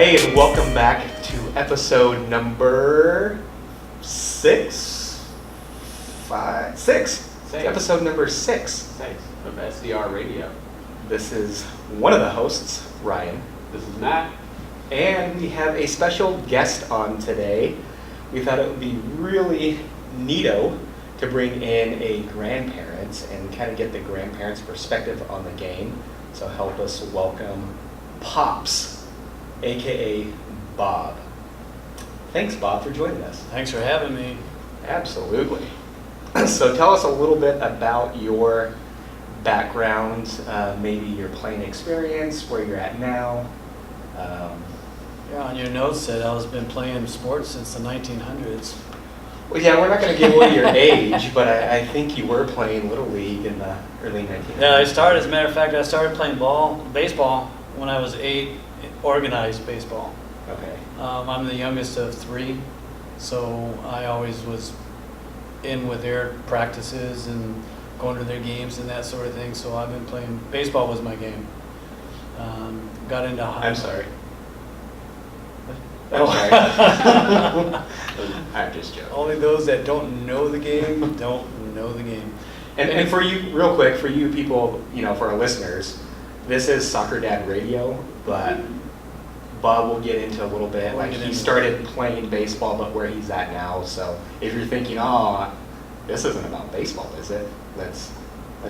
Hey, and welcome back to episode number six. Episode number six Of SDR Radio. This is one of the hosts, Ryan, This is Matt. and we have a special guest on today. We thought it would be really neato to bring in a grandparent and kind of get the grandparents' perspective on the game. So help us welcome Pops, aka Bob. Thanks, Bob, for joining us. Thanks for having me. Absolutely. So tell us a little bit about your background, maybe your playing experience, where you're at now. Yeah, on your notes said I was been playing sports since the 1900s. Well, yeah, we're not going to give away your age, but I think you were playing Little League in the early 1900s. Yeah, as a matter of fact, I started playing baseball when I was 8, organized baseball. Okay. I'm the youngest of 3, so I always was in with their practices and going to their games and that sort of thing. So I've been playing, baseball was my game. Got into I'm sorry. Oh. I'm sorry. I'm just joking. Only those that don't know the game don't know the game. And for you, real quick, for you people, for our listeners, this is Soccer Dad Radio, but Bob will get into a little bit. Like, he started playing baseball, but where he's at now. So if you're thinking, oh, this isn't about baseball, is it? Let's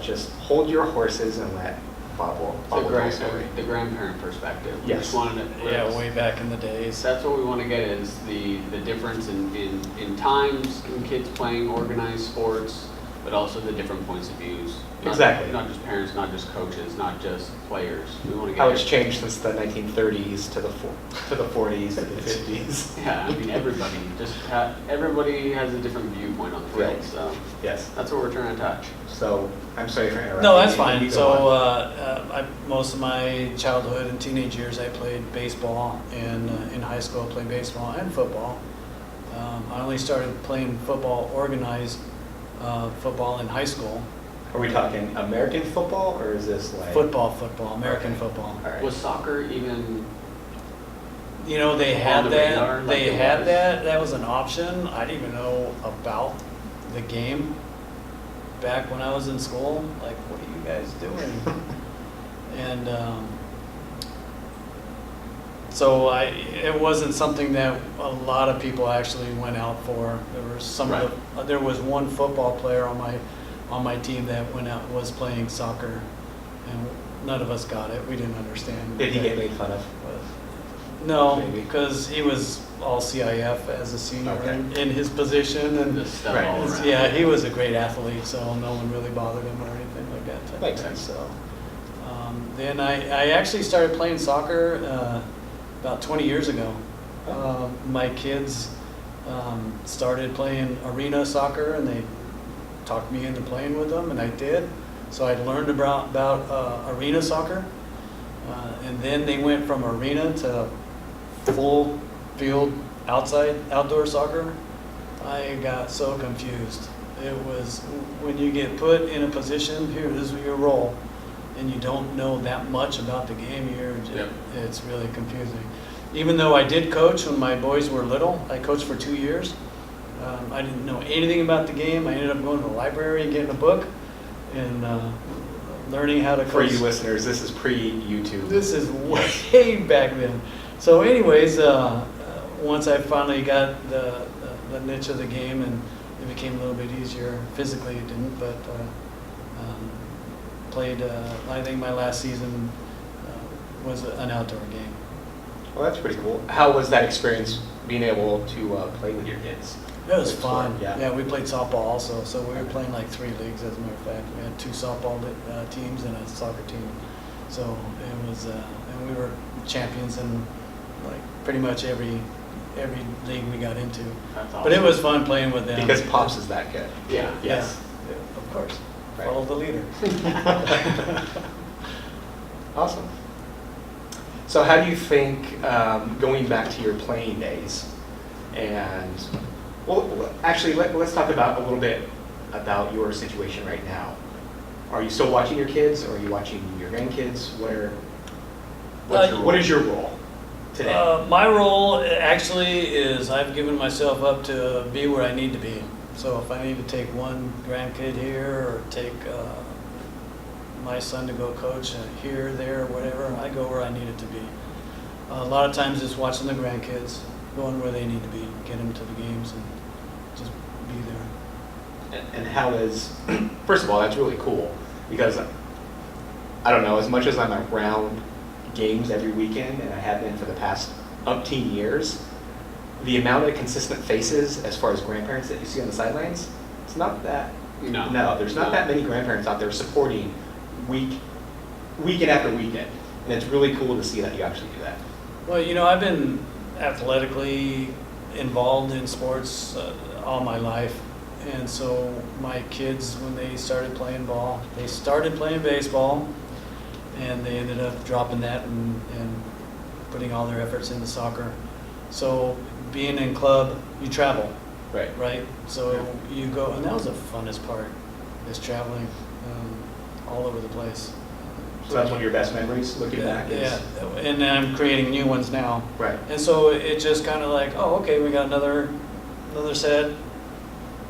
just hold your horses and let Bob tell the story. The grandparent perspective. We Yes. just wanted to, Yeah, way back in the days. That's what we want to get is the difference in times in kids playing organized sports, but also the different points of views. Exactly. Not just parents, not just coaches, not just players. We want to get How it's changed since the 1930s to the 40s to the 50s. Yeah, I mean everybody has a different viewpoint on the field, Right. so Yes. that's what we're trying to touch. So I'm sorry for interrupting. No, that's You fine. go So on. most of my childhood and teenage years, I played baseball, and in high school, I played baseball and football. I only started playing football, organized football in high school. Are we talking American football, or is this like Football, American Okay. football. All right. Was soccer even? They On had the that. radar, like They it had was? that. That was an option. I didn't even know about the game back when I was in school. Like, what are you guys doing? And so it wasn't something that a lot of people actually went out for. There was there was one football player on my team that went out was playing soccer, and none of us got it. We didn't understand. Did he get made fun of? No, Maybe. because he was all CIF as a senior Okay. in his position, and Just stuff Right. all around. yeah, he was a great athlete, so no one really bothered him or anything like that. type of Makes thing. sense. So then I actually started playing soccer about 20 years ago. My kids started playing arena soccer, and they talked me into playing with them, and I did. So I learned about arena soccer, and then they went from arena to full field outdoor soccer. I got so confused. It was when you get put in a position, here, this is your role, and you don't know that much about the game, Yep. it's really confusing. Even though I did coach when my boys were little, I coached for 2 years. I didn't know anything about the game. I ended up going to the library and getting a book and learning how to coach. For you listeners, this is pre-YouTube. This is way back then. So anyways, once I finally got the niche of the game, and it became a little bit easier. Physically it didn't, but played, I think my last season was an outdoor game. Well, that's pretty cool. How was that experience being able to play with your kids? It was Good fun. sport, yeah. We played softball also, so we were playing like 3 leagues, as a matter of fact. We had 2 softball teams and a soccer team. So it was, and we were champions in like pretty much every league we got into. That's awesome. But it was fun playing with them. Because Pops is that good. Yeah. Yes. Yeah, of course. Right. Follow the leader. Awesome. So how do you think, going back to your playing days, and, well, actually, let's talk about a little bit about your situation right now. Are you still watching your kids, or are you watching your grandkids? What is your role today? My role actually is I've given myself up to be where I need to be. So if I need to take one grandkid here or take my son to go coach here, there, whatever, I go where I need it to be. A lot of times it's watching the grandkids, going where they need to be, get them to the games and just be there. And how is, first of all, that's really cool, because I don't know, as much as I'm around games every weekend, and I have been for the past umpteen years, the amount of consistent faces as far as grandparents that you see on the sidelines, it's not that, no, there's not that many grandparents out there supporting weekend after weekend. And it's really cool to see that you actually do that. Well, you know, I've been athletically involved in sports all my life. And so my kids, when they started playing ball, they started playing baseball, and they ended up dropping that and putting all their efforts into soccer. So being in club, you travel, right? So you go, and that was the funnest part, is traveling all over the place. So that's one of your best memories, looking back? Yeah, and I'm creating new ones now. Right. And so it just kind of like, oh, okay, we got another set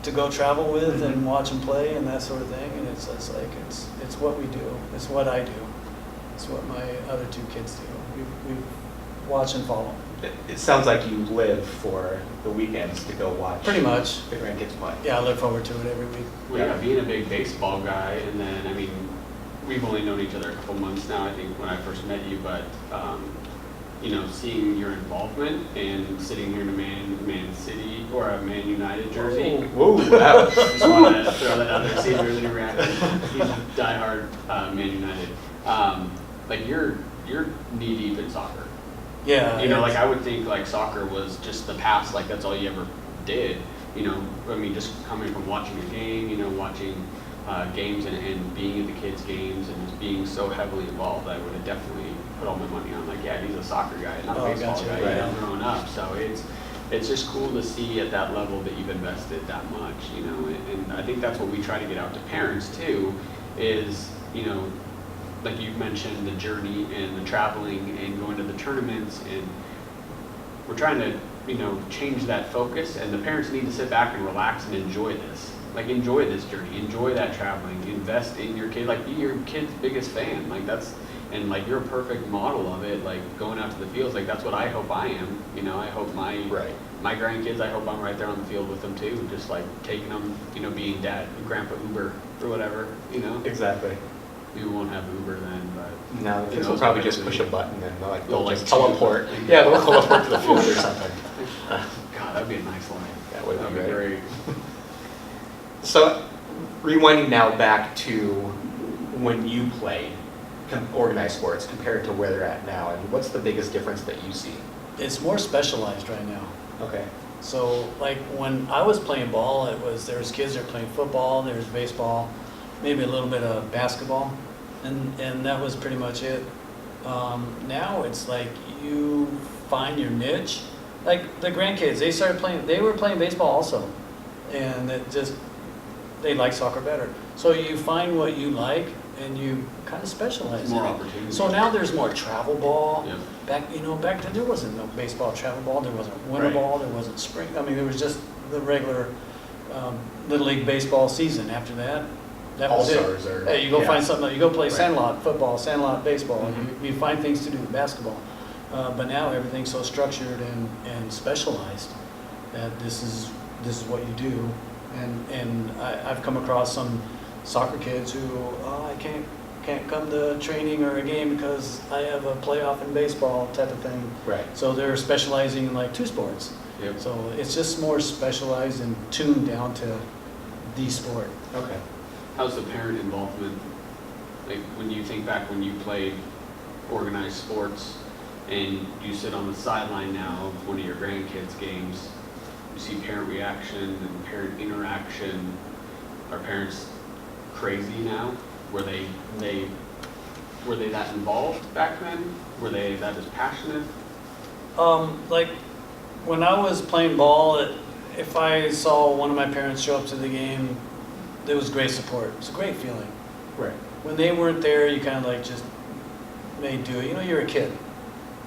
to go travel with and watch them play and that sort of thing. And it's like, it's what we do. It's what I do. It's what my other two kids do. We watch and follow. It sounds like you live for the weekends to go watch. Pretty much. The grandkids play. Yeah, I look forward to it every week. Well, yeah, being a big baseball guy, and then, I mean, we've only known each other a couple months now, I think, when I first met you, but, you know, seeing your involvement and sitting here in a Man City or a Man United jersey. Whoa, wow. Just want to throw that out there, see if there's any reaction. He's a diehard Man United. Like, you're knee deep in soccer. Yeah. You know, like I would think like soccer was just the past, like that's all you ever did. You know, I mean, just coming from watching a game, you know, watching games and being at the kids' games and just being so heavily involved, I would have definitely put all my money on like, yeah, he's a soccer guy, not a baseball gotcha. guy. Right. You know, growing up, so it's just cool to see at that level that you've invested that much. You know, and I think that's what we try to get out to parents too, is you know. Like you've mentioned, the journey and the traveling and going to the tournaments, and we're trying to, you know, change that focus, and the parents need to sit back and relax and enjoy this. Like enjoy this journey, enjoy that traveling, invest in your kid, like be your kid's biggest fan. Like that's, and like you're a perfect model of it, like going out to the fields, like that's what I hope I am. You know, I hope my grandkids, I hope I'm right there on the field with them too, just like taking them, you know, being dad, grandpa Uber or whatever, you know. Exactly. We won't have Uber then, but No, the kids will probably just push a button and they'll like just teleport. Yeah, they'll teleport to the field or something. God, that'd be a nice life. That would That'd be be great. So, rewinding now back to when you played organized sports compared to where they're at now, and what's the biggest difference that you see? It's more specialized right now. Okay. So like when I was playing ball, there was kids that were playing football, there was baseball, maybe a little bit of basketball, and that was pretty much it. Now it's like you find your niche. Like the grandkids, they were playing baseball also, and they like soccer better. So you find what you like and you kind of specialize More in it. opportunities. So now there's more travel ball. Yep. Back then there wasn't no baseball travel ball, there wasn't winter ball, there wasn't spring. I mean, there was just the regular Little League baseball season. After that was All-stars it. or- Hey, you go find something, you go play Right. sandlot football, sandlot baseball, Mhm. you find things to do with basketball. But now everything's so structured and specialized that this is what you do. And I've come across some soccer kids who, I can't come to training or a game because I have a playoff in baseball type of thing. Right. So they're specializing in like two sports. Yep. So it's just more specialized and tuned down to the sport. Okay. How's the parent involvement? Like when you think back when you played organized sports and you sit on the sideline now of one of your grandkids' games, you see parent reaction and parent interaction. Are parents crazy now? Were they that involved back then? Were they that as passionate? Like when I was playing ball, if I saw one of my parents show up to the game, there was great support. It's a great feeling. Right. When they weren't there, you kind of like just made do it. You know, you're a kid.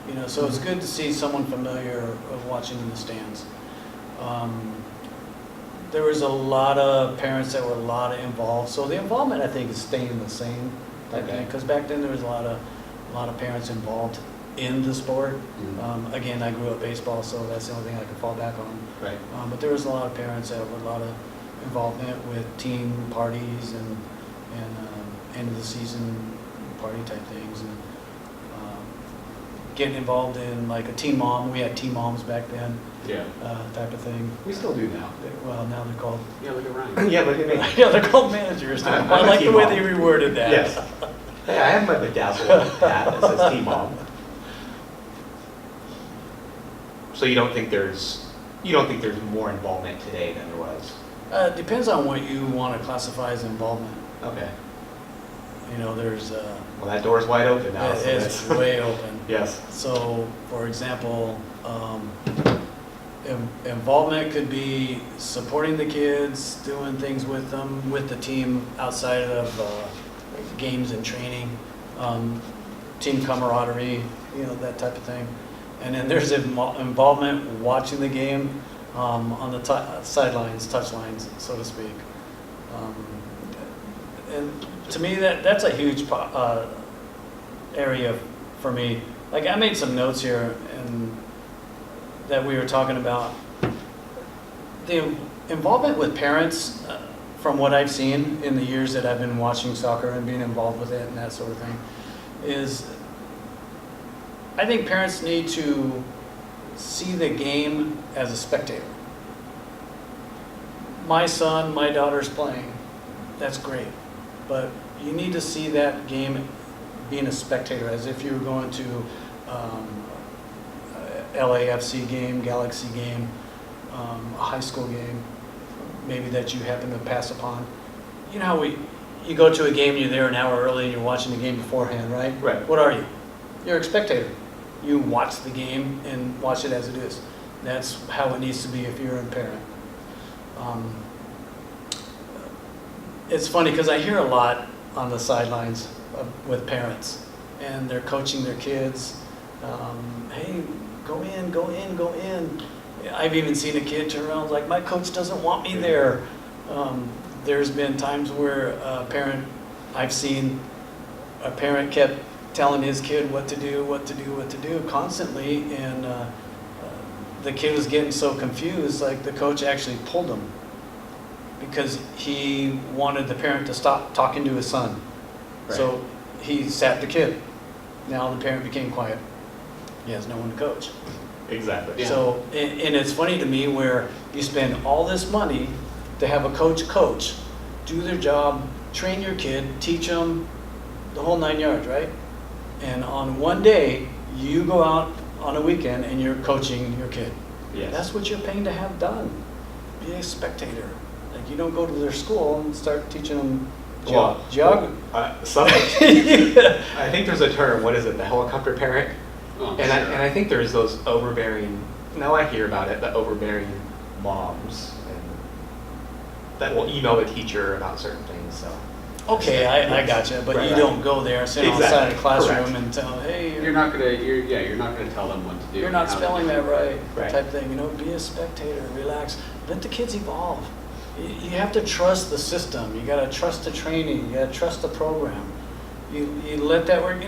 You know, so it's good to see someone familiar of watching in the stands. There was a lot of parents that were a lot of involved, so the involvement I think is staying the same. Okay. Because back then there was a lot of parents involved in the sport. Again, I grew up baseball, so that's the only thing I could fall back on. Right. But there was a lot of parents that were a lot of involvement with team parties and end of the season party type things, and getting involved in like a team mom. We had team moms back then. Yeah. Type of thing. We still do now. Well, now they're called. Yeah, look at Ryan. Yeah, look at me. Yeah, they're called managers. I'm I a like the team way mom. they reworded that. Yes. Hey, I have my bedazzled hat that says team mom. So you don't think there's more involvement today than there was? Depends on what you want to classify as involvement. Okay. You know, there's Well, that door's wide open now. So it's way open. Yes. So, for example, involvement could be supporting the kids, doing things with them, with the team outside of games and training, team camaraderie, you know, that type of thing. And then there's involvement watching the game on the sidelines, touch lines, so to speak. And to me, that's a huge area for me. Like, I made some notes here, and that we were talking about the involvement with parents. From what I've seen in the years that I've been watching soccer and being involved with it and that sort of thing, is I think parents need to see the game as a spectator. My son, my daughter's playing. That's great. But you need to see that game being a spectator, as if you were going to LAFC game, Galaxy game, a high school game, maybe that you happen to pass upon. You know how you go to a game, you're there an hour early, and you're watching the game beforehand, right? Right. What are you? You're a spectator. You watch the game and watch it as it is. That's how it needs to be if you're a parent. It's funny because I hear a lot on the sidelines with parents, and they're coaching their kids. Hey, go in, go in, go in. I've even seen a kid turn around like, my coach doesn't want me there. There's been times where I've seen a parent kept telling his kid what to do constantly, and the kid was getting so confused, like the coach actually pulled him because he wanted the parent to stop talking to his son. Right. So he sat the kid. Now the parent became quiet. He has no one to coach. Exactly. Yeah. So, and it's funny to me where you spend all this money to have a coach, do their job, train your kid, teach them the whole 9 yards, right? And on one day, you go out on a weekend and you're coaching your kid. Yes. That's what you're paying to have done. Be a spectator. Like, you don't go to their school and start teaching them geography. I think there's a term. What is it? The helicopter parent. Oh, And sure. I think there's those overbearing. Now I hear about it. The overbearing moms that will email the teacher about certain things. So. Okay, I gotcha, but Right, you right. don't go there, sit on the side of the classroom Correct. and tell, hey, You're not gonna tell them what to do. you're not how to spelling do that it. right, Right. type thing. You know, be a spectator, relax, let the kids evolve. You have to trust the system. You got to trust the training. You got to trust the program. You let that work.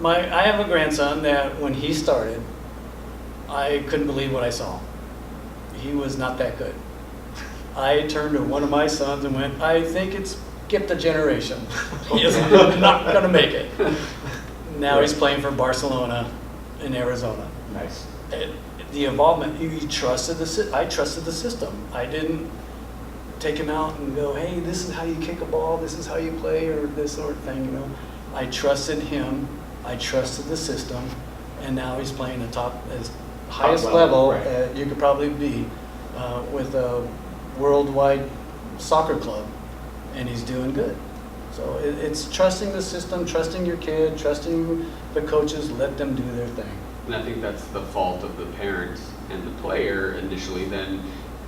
I have a grandson that when he started, I couldn't believe what I saw. He was not that good. I turned to one of my sons and went, I think it's skipped a generation. He is not going to make it. Now he's playing for Barcelona in Arizona. Nice. The involvement, I trusted the system. I didn't take him out and go, hey, this is how you kick a ball, this is how you play, or this sort of thing, you know. I trusted him, I trusted the system, and now he's playing the highest level right. you could probably be with a worldwide soccer club, and he's doing good. So it's trusting the system, trusting your kid, trusting the coaches, let them do their thing. And I think that's the fault of the parents and the player initially. Then,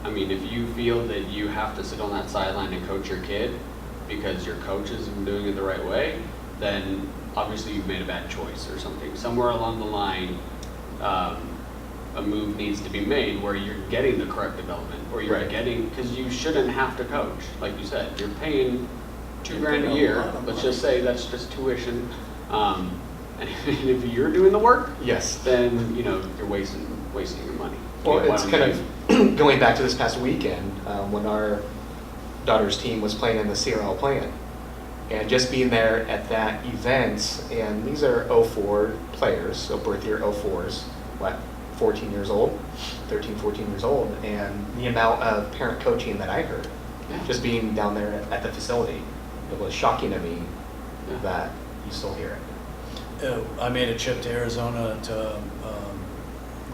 I mean, if you feel that you have to sit on that sideline and coach your kid because your coach isn't doing it the right way, then obviously you've made a bad choice or something. Somewhere along the line, a move needs to be made where you're getting the correct development, or you're getting, because you shouldn't have to coach. Like you said, you're paying $2,000 a year. Let's just say that's just tuition. And if you're doing the work, Yes. then you're wasting your money. Well, Why it's don't kind you- of going back to this past weekend when our daughter's team was playing in the CRL plant. And just being there at that event, and these are 04 players, so birth year 04s, 14 years old, 13, 14 years old, and the amount of parent coaching that I heard, just being down there at the facility, it was shocking to me that you still hear it. I made a trip to Arizona to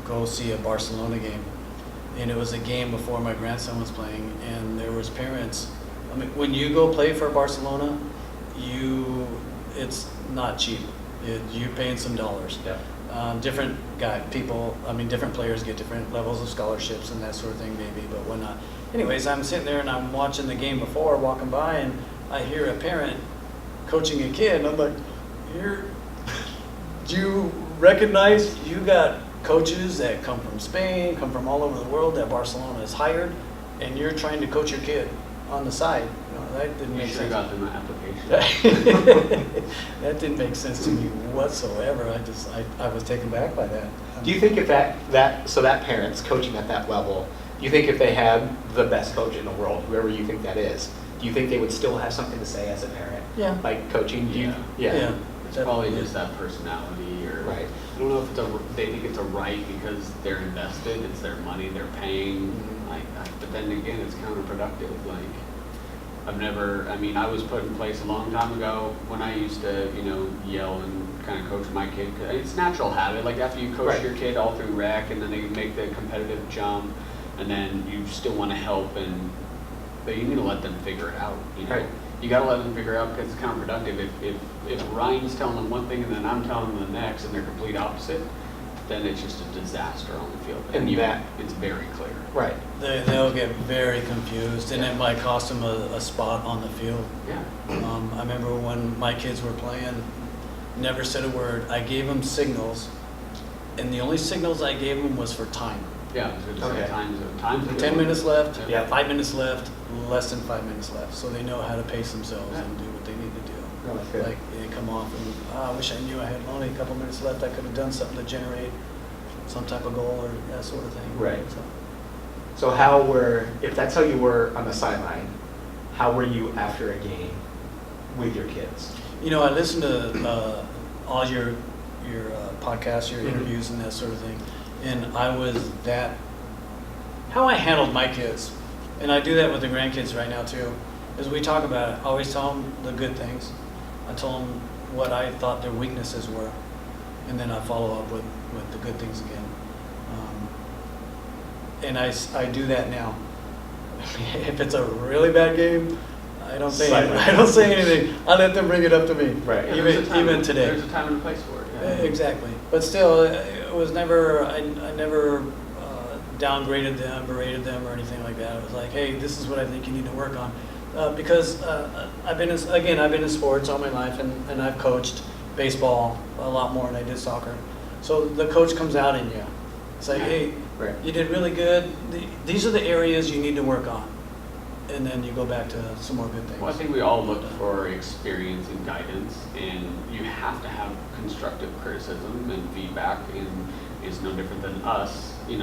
go see a Barcelona game, and it was a game before my grandson was playing, and there was parents. I mean, when you go play for Barcelona, it's not cheap. You're paying some dollars. Yeah. Different different players get different levels of scholarships and that sort of thing maybe, but whatnot. Anyways, I'm sitting there and I'm watching the game before, walking by, and I hear a parent coaching a kid, and I'm like, do you recognize you got coaches that come from Spain, come from all over the world that Barcelona has hired, and you're trying to coach your kid on the side? That didn't You make should have sense. got them an application. That didn't make sense to me whatsoever. I was taken back by that. Do you think if that parent's coaching at that level, do you think if they had the best coach in the world, whoever you think that is, do you think they would still have something to say as a parent? Yeah. Like coaching? Yeah. It's probably just that personality, or Right. I don't know if they think it's a right because they're invested, it's their money, they're paying. But then again, it's counterproductive. I was put in place a long time ago when I used to, yell and kind of coach my kid. It's natural habit. Like after you coach your kid all through rec, and then they make the competitive jump, and then you still want to help, but you need to let them figure it out. Right. You got to let them figure it out because it's counterproductive. If Ryan's telling them one thing and then I'm telling them the next, and they're complete opposite, then it's just a disaster on the field. And it's very clear. Right. They'll get very confused, and it might cost them a spot on the field. Yeah. I remember when my kids were playing, never said a word. I gave them signals, and the only signals I gave them was for time. Yeah. Okay. Times 10 minutes left, Yeah. 5 minutes left, less than 5 minutes left, so they know how to pace themselves and do what they need to do. No, that's good. Like they come off and I wish I knew I had only a couple minutes left. I could have done something to generate some type of goal or that sort of thing. Right. So if that's how you were on the sideline, how were you after a game with your kids? I listened to all your podcasts, your interviews, and that sort of thing, and I was how I handled my kids, and I do that with the grandkids right now too. As we talk about it, I always tell them the good things. I tell them what I thought their weaknesses were, and then I follow up with the good things again. And I do that now. If it's a really bad game, I don't say anything. I let them bring it up to me. Right. Yeah, Even today. There's a time and a place for it. Yeah. Exactly. But still, it was never. I never downgraded them, berated them, or anything like that. It was like, hey, this is what I think you need to work on. Because I've been in sports all my life, and I've coached baseball a lot more than I did soccer. So the coach comes out in you. It's like, hey, you did really good. These are the areas you need to work on. And then you go back to some more good things. Well, I think we all look for experience and guidance, and you have to have constructive criticism and feedback, and it's no different than us, we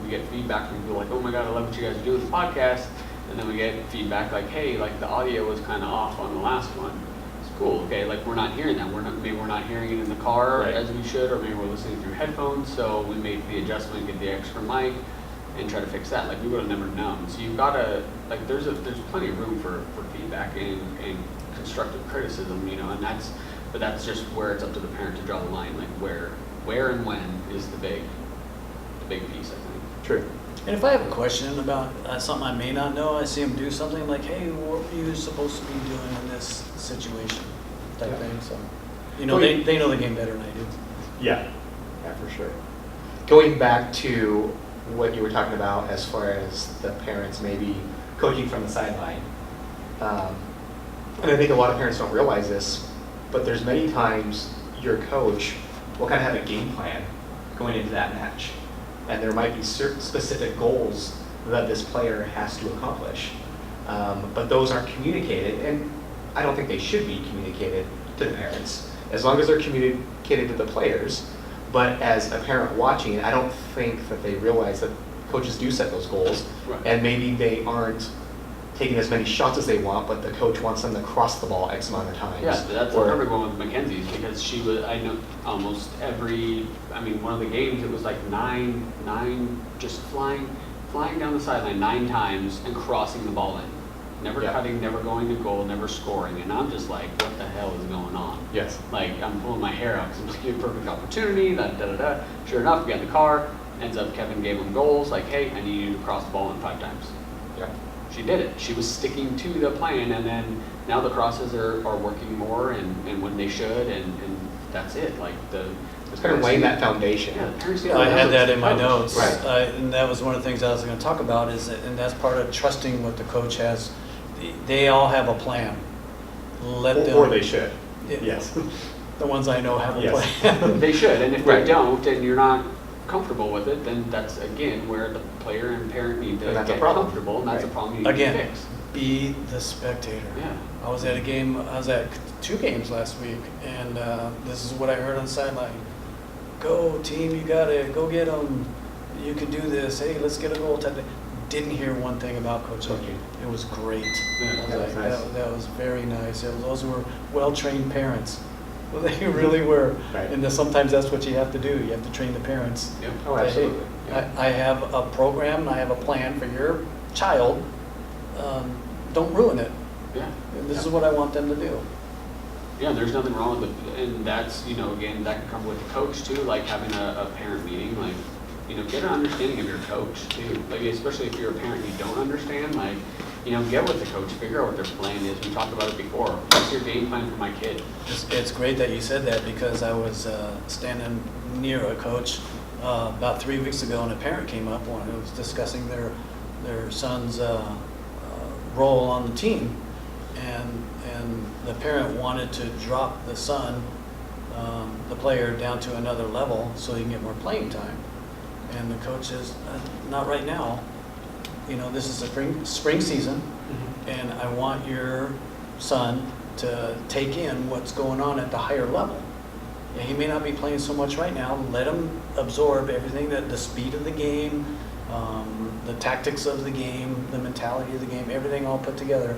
get feedback from people like, oh my God, I love what you guys are doing with the podcast, and then we get feedback like, hey, the audio was kind of off on the last one. It's cool, okay, we're not hearing that. Maybe we're not hearing it in the car as we should, or maybe we're listening through headphones, so we make the adjustment, get the extra mic, and try to fix that. We would have never known. So you've got to, there's plenty of room for feedback and constructive criticism, and that's just where it's up to the parent to draw the line, where and when is the big piece, I think. True. And if I have a question about something I may not know, I see them do something like, hey, what were you supposed to be doing in this situation, type thing. So, they know the game better than I do. Yeah, for sure. Going back to what you were talking about as far as the parents maybe coaching from the sideline, and I think a lot of parents don't realize this, but there's many times your coach will kind of have a game plan going into that match. And there might be certain specific goals that this player has to accomplish. But those aren't communicated, and I don't think they should be communicated to the parents, as long as they're communicated to the players. But as a parent watching it, I don't think that they realize that coaches do set those goals, Right. and maybe they aren't taking as many shots as they want, but the coach wants them to cross the ball X amount of times. Yeah, that's Or- a perfect one with Mackenzie's, because she was, I know, almost every, I mean, one of the games, it was like nine, just flying down the sideline 9 times and crossing the ball in. Never Yeah. cutting, never going to goal, never scoring, and I'm just like, what the hell is going on? Yes. Like, I'm pulling my hair out, because I'm looking at a perfect opportunity, da. Sure enough, we got in the car, ends up Kevin gave him goals, like, hey, I need you to cross the ball in 5 times. Yeah. She did it. She was sticking to the plan, and then now the crosses are working more and when they should, and that's it. Like It's kind of laying that foundation. Yeah, the parents need I to had know that it's in my coach. notes, Right. and that was one of the things I was going to talk about. And that's part of trusting what the coach has. They all have a plan. Let them. Or they should. Yeah. Yes. The ones I know have a Yes. plan. They should, and if Right. they don't, and you're not comfortable with it, then that's again where the player and parent need to And that's a get problem. comfortable, and that's Right. a problem you need Again, to fix. be the spectator. Yeah. I was at a game. I was at 2 games last week, and this is what I heard on the sideline. Go team, you got it. Go get them. You can do this. Hey, let's get a goal. Didn't hear one thing about coaching. Okay. It was great. Yeah, I was that like, was nice. that was very nice. Those were well-trained parents. Well, they really were. Right. And sometimes that's what you have to do. You have to train the parents. Yep. Oh, Say, hey, absolutely. I have a program, I have a plan for your child. Don't ruin it. Yeah. This is what I want them to do. Yeah, there's nothing wrong with it, and that's, again, that can come with the coach too, like having a parent meeting, like, get an understanding of your coach too. Like, especially if you're a parent and you don't understand, like, get with the coach, figure out what their plan is. We talked about it before. What's your game plan for my kid? It's great that you said that, because I was standing near a coach about 3 weeks ago, and a parent came up when I was discussing their son's role on the team, and the parent wanted to drop the son, the player, down to another level so he can get more playing time. And the coach says, not right now. This is a spring season, and I want your son to take in what's going on at the higher level. Yeah, he may not be playing so much right now. Let him absorb everything, that the speed of the game, the tactics of the game, the mentality of the game, everything all put together.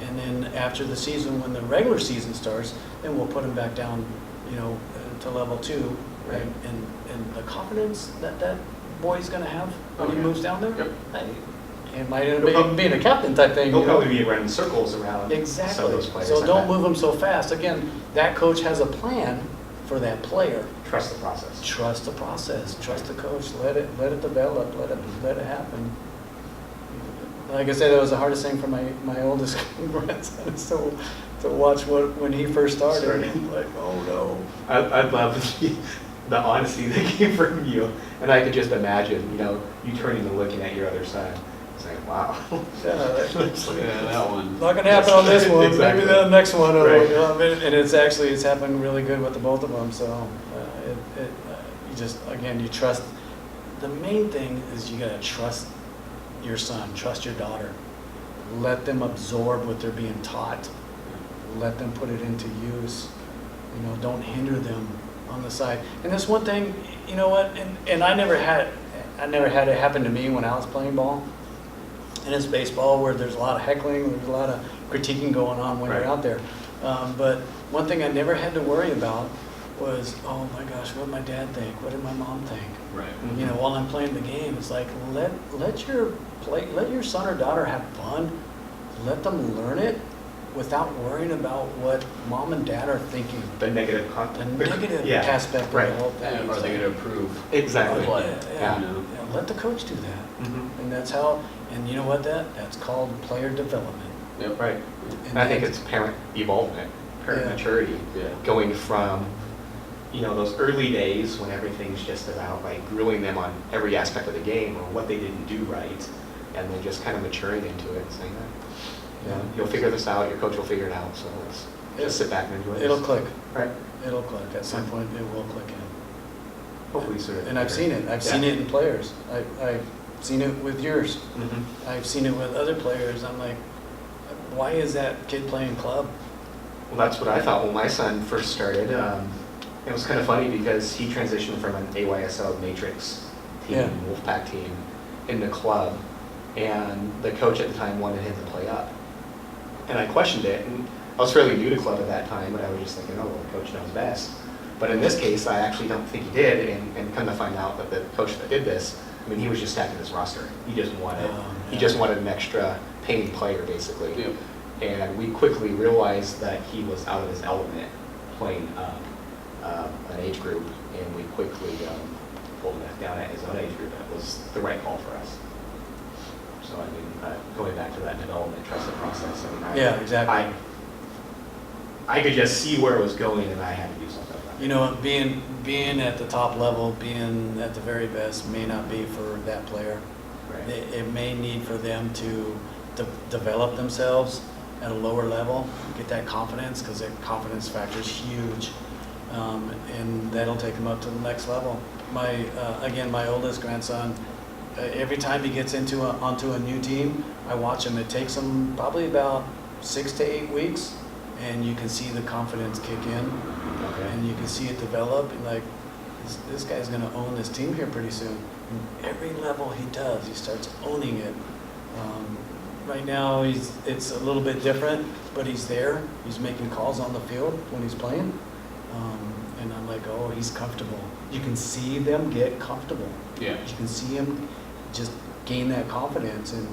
And then after the season, when the regular season starts, then we'll put him back down, to level 2. Right. And the confidence that boy's going to have when he Okay. moves down there, Yep. it might end up being a captain type thing. He'll probably be running circles around some of Exactly. those players. So I don't bet. move them so fast. Again, that coach has a plan for that player. Trust the process. Trust the process. Trust the coach. Let it develop. Let it happen. Like I said, that was the hardest thing for my oldest grandson, is to watch when he first started. Like, oh no. I love the honesty that came from you, and I could just imagine, you turning and looking at your other son, saying, "Wow." Yeah, Yeah, that one. not gonna happen on this one. Exactly. Maybe the next one. Right. And it's happened really good with the both of them. So you trust. The main thing is you gotta trust your son, trust your daughter. Let them absorb what they're being taught. Let them put it into use. Don't hinder them on the side. And that's one thing, you know what? And I never had it happen to me when I was playing ball. And it's baseball, where there's a lot of heckling, there's a lot of critiquing going on when Right. you're out there. But one thing I never had to worry about was, oh my gosh, what did my dad think? What did my mom think? Right. While I'm playing the game, it's like let your son or daughter have fun. Let them learn it without worrying about what mom and dad are thinking. The negative The content. negative Yeah. aspect of Right. the whole thing. And are they going to approve? Exactly. Play, Yeah. you know? Yeah, let the coach do that. Mhm. And that's how. And you know what? That's called player development. Yep. Right. And I think it's parent evolvement, parent Yeah. maturity, Yeah. going from, those early days when everything's just about like grilling them on every aspect of the game or what they didn't do right, and then just kind of maturing into it and saying, you'll figure this out, your coach will figure it out. So just sit back and enjoy this. It'll click. Right. It'll click. At some point, it will click in. Hopefully sooner. And I've seen it. I've seen it in players. I've seen it with yours. Mm-hmm. I've seen it with other players. I'm like, why is that kid playing club? Well, that's what I thought when my son first started. It was kind of funny because he transitioned from an AYSL matrix team, Yeah. Wolfpack team, into club, and the coach at the time wanted him to play up. And I questioned it, and I was fairly new to club at that time, but I was just thinking, oh, well, the coach knows best. But in this case, I actually don't think he did, and come to find out that the coach that did this, I mean, he was just stacking his roster. He just wanted, he just wanted an extra paying player, basically. Yeah. And we quickly realized that he was out of his element playing an age group, and we quickly pulled him down at his own age group. That was the right call for us. So, I mean, going back to that development, trusted process, I mean, Yeah, exactly. I could just see where it was going, and I had to do something about it. You know, being at the top level, being at the very best may not be for that player. Right. It may need for them to develop themselves at a lower level, get that confidence, because that confidence factor is huge, and that'll take them up to the next level. Again, my oldest grandson, every time he gets onto a new team, I watch him. It takes him probably about 6 to 8 weeks, and you can see the confidence kick in, Okay. and you can see it develop, and like, this guy's going to own this team here pretty soon. And every level he does, he starts owning it. Right now, it's a little bit different, but he's there. He's making calls on the field when he's playing. And I'm like, oh, he's comfortable. You can see them get comfortable. Yeah. You can see him just gain that confidence and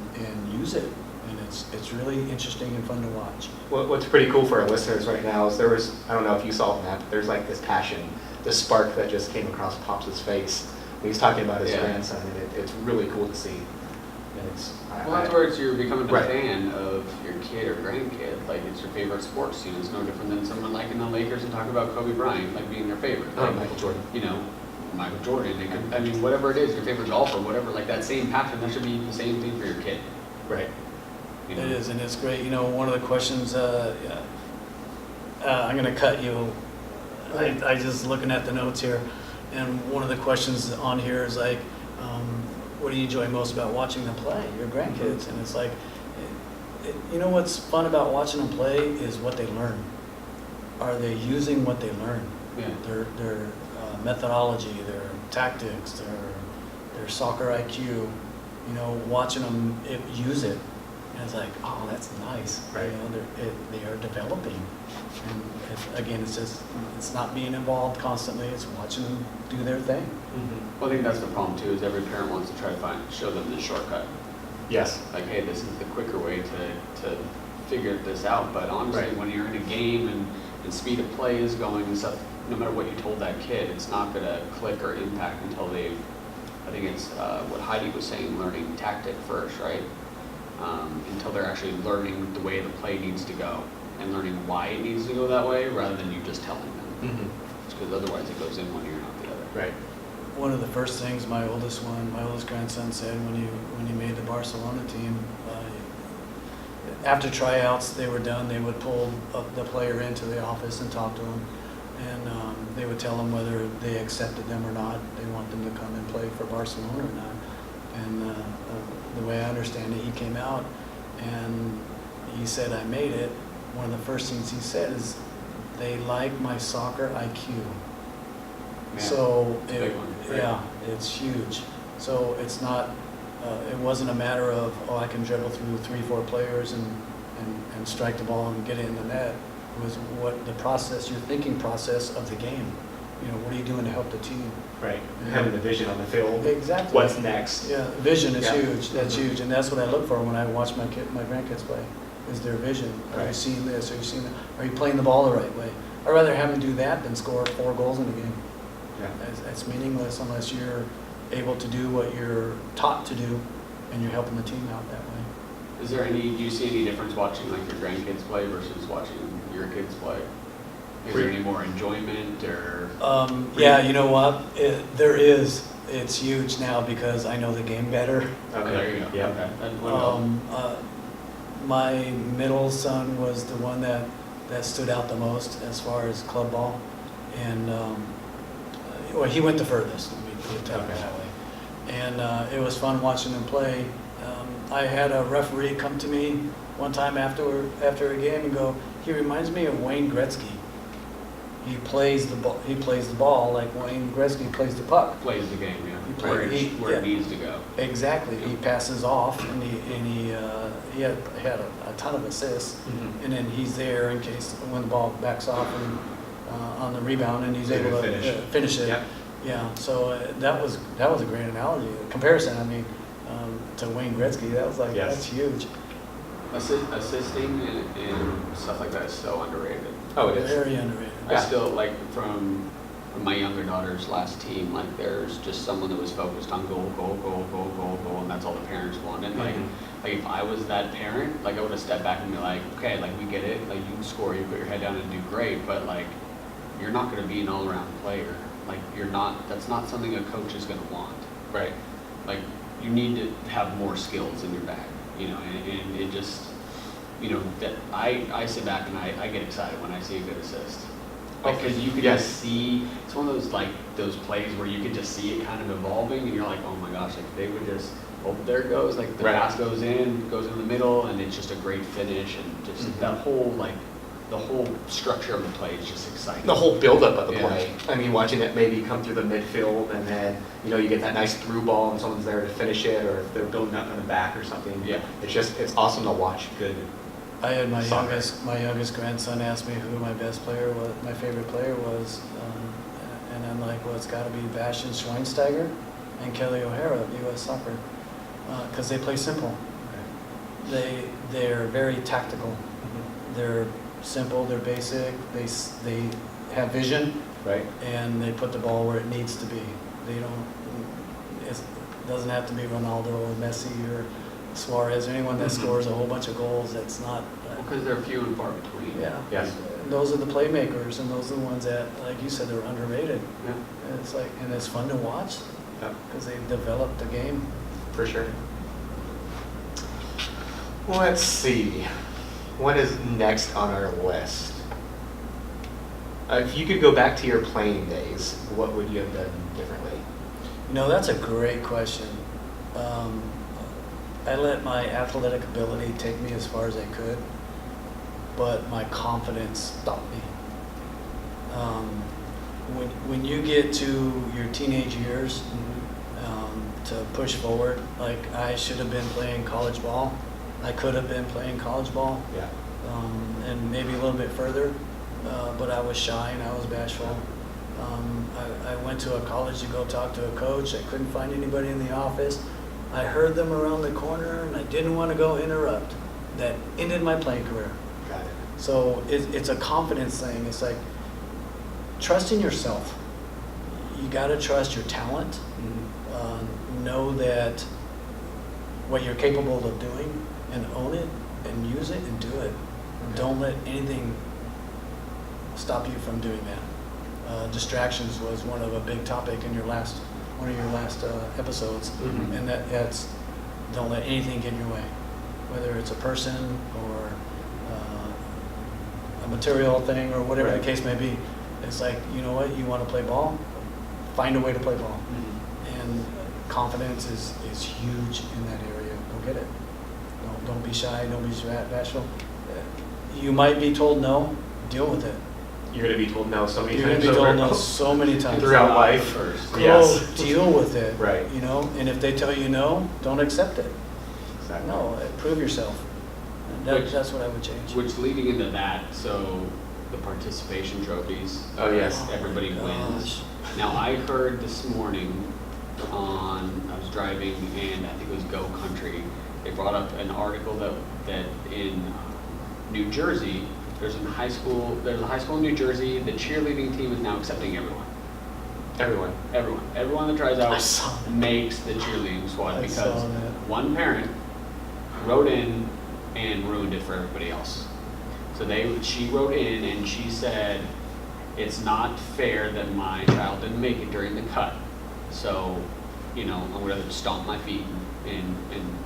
use it. And it's really interesting and fun to watch. What's pretty cool for our listeners right now is there was, I don't know if you saw that, but there's like this passion, this spark that just came across Pops' face when he's talking about his grandson, and it's really cool to see. And Well, that's where you're becoming a Right. fan of your kid or grandkid. Like, it's your favorite sports team. It's no different than someone liking the Lakers and talking about Kobe Bryant, like being their favorite. Like, Michael Jordan. You know, Michael Jordan. It could, I mean, whatever it is, your favorite golfer, whatever, like that same passion, that should be the same thing for your kid. Right. You know? It is, and it's great. You know, one of the questions, I'm going to cut you. I just looking at the notes here, and one of the questions on here is like, what do you enjoy most about watching them play, your grandkids? And it's like, you know what's fun about watching them play is what they learn. Are they using what they learn? Yeah. Their methodology, their tactics, their soccer IQ. You know, watching them use it. And it's like, oh, that's nice. Right. You know, they are developing. And again, it's not being involved constantly. It's watching them do their thing. Mm-hmm. Well, I think that's the problem too, is every parent wants to try to show them the shortcut. Yes. Like, hey, this is the quicker way to figure this out. But honestly, Right. when you're in a game and speed of play is going and stuff, no matter what you told that kid, it's not going to click or impact until I think it's what Heidi was saying, learning tactic first, right? Until they're actually learning the way the play needs to go and learning why it needs to go that way rather than you just telling them. Mm-hmm. Because otherwise it goes in one ear and out the other. Right. One of the first things my oldest grandson said when he made the Barcelona team, after tryouts they were done, they would pull the player into the office and talk to him, and they would tell him whether they accepted them or not. They want them to come and play for Barcelona or not. And the way I understand it, he came out and he said, I made it. One of the first things he said is, they like my soccer IQ. Yeah, So, it's a big one, right? yeah, it's huge. So it's not, it wasn't a matter of, oh, I can dribble through 3-4 players and strike the ball and get it in the net. It was what the process, your thinking process of the game. You know, what are you doing to help the team? Right. Yeah. Having the vision on the field. Exactly. What's next? Yeah, vision is Yeah. huge. That's Mhm. huge, and that's what I look for when I watch my grandkids play. Is their vision? Are you Right. seeing this? Are you seeing that? Are you playing the ball the right way? I'd rather have them do that than score 4 goals in a game. Yeah. That's meaningless unless you're able to do what you're taught to do, and you're helping the team out that way. Do you see any difference watching like your grandkids play versus watching your kids play? Is there any more enjoyment or? Yeah, you know what? There is. It's huge now because I know the game better. Okay, there you go. Yeah. Okay. That would help. My middle son was the one that that stood out the most as far as club ball. And, well, he went the furthest, let me put it that way. And it was fun watching him play. I had a referee come to me one time after a game and go, he reminds me of Wayne Gretzky. He plays the ball. He plays the ball like Wayne Gretzky plays the puck. Plays the game, yeah. He Where it needs to go. Exactly. He passes off, and he had a ton of assists, Mm-hmm. and then he's there in case when the ball backs off and on the rebound, and he's able to finish it. Yep. Yeah. So that was a great analogy comparison. I mean, to Wayne Gretzky, that was like that's huge. Assisting and stuff like that is so underrated. Oh, it is. Very underrated. I still, like, from my younger daughter's last team, like, there's just someone that was focused on goal, and that's all the parents want. And, like, if I was that parent, like, I would have stepped back and be like, okay, like, we get it. Like, you can score, you put your head down and do great, but, like, you're not going to be an all-around player. Like, that's not something a coach is going to want. Right. Like, you need to have more skills in your bag, you know, and it just, you know, that I sit back and I get excited when I see a good assist. Because you can just see, it's one of those, like, those plays where you can just see it kind of evolving, and you're like, oh my gosh, like, they would just, oh, there it goes, like, the pass goes in the middle, and it's just a great finish, and just that whole, like, the whole structure of the play is just exciting. The whole buildup of the play. I mean, watching it maybe come through the midfield, and then, you know, you get that nice through ball, and someone's there to finish it, or if they're building up in the back or something. Yeah. It's awesome to watch good. I had my soccer. youngest grandson ask me who my best player was, my favorite player was, and I'm like, well, it's got to be Bastian Schweinsteiger and Kelly O'Hara of U.S. Soccer, because they play simple. They're very tactical. They're simple. They're basic. They have vision, Right. and they put the ball where it needs to be. They don't. It doesn't have to be Ronaldo or Messi or Suarez or anyone that scores a whole bunch of goals. That's not. Because they're few and far between. Yeah. Yes. Those are the playmakers, and those are the ones that, like you said, they're underrated. Yeah. And it's like, and it's fun to watch Yep. because they've developed the game. For sure. Let's see. What is next on our list? If you could go back to your playing days, what would you have done differently? You know, that's a great question. I let my athletic ability take me as far as I could, but my confidence stopped me. When you get to your teenage years, to push forward, like I should have been playing college ball. I could have been playing college ball, Yeah. and maybe a little bit further, but I was shy and I was bashful. I went to a college to go talk to a coach. I couldn't find anybody in the office. I heard them around the corner, and I didn't want to go interrupt. That ended my playing career. Got it. So it's a confidence thing. It's like trust in yourself. You got to trust your talent. Know that what you're capable of doing, and own it, and use it, and do it. Don't let anything stop you from doing that. Distractions was one of a big topic in one of your last episodes, and that's don't let anything get in your way, whether it's a person or a material thing or whatever the case may be. It's like, you know what, you want to play ball, find a way to play ball, and confidence is huge in that area. Go get it. Don't be shy. Don't be bashful. You might be told no. Deal with it. You're going to be told no so many You're times going to be over. told no so many times. Throughout life. First. Go Yes. deal with it. Right. You know, and if they tell you no, don't accept it. Exactly. No, prove yourself. And that's what I would change. Which leading into that, so the participation trophies. Oh, yes. Everybody Oh my wins. gosh. Now, I heard this morning I was driving, and I think it was Go Country. They brought up an article that in New Jersey, there's a high school in New Jersey. The cheerleading team is now accepting everyone. Everyone that tries I saw out that. makes the cheerleading squad I because saw that. one parent wrote in and ruined it for everybody else. So she wrote in and she said, it's not fair that my child didn't make it during the cut. So, you know, I'm going to stomp my feet and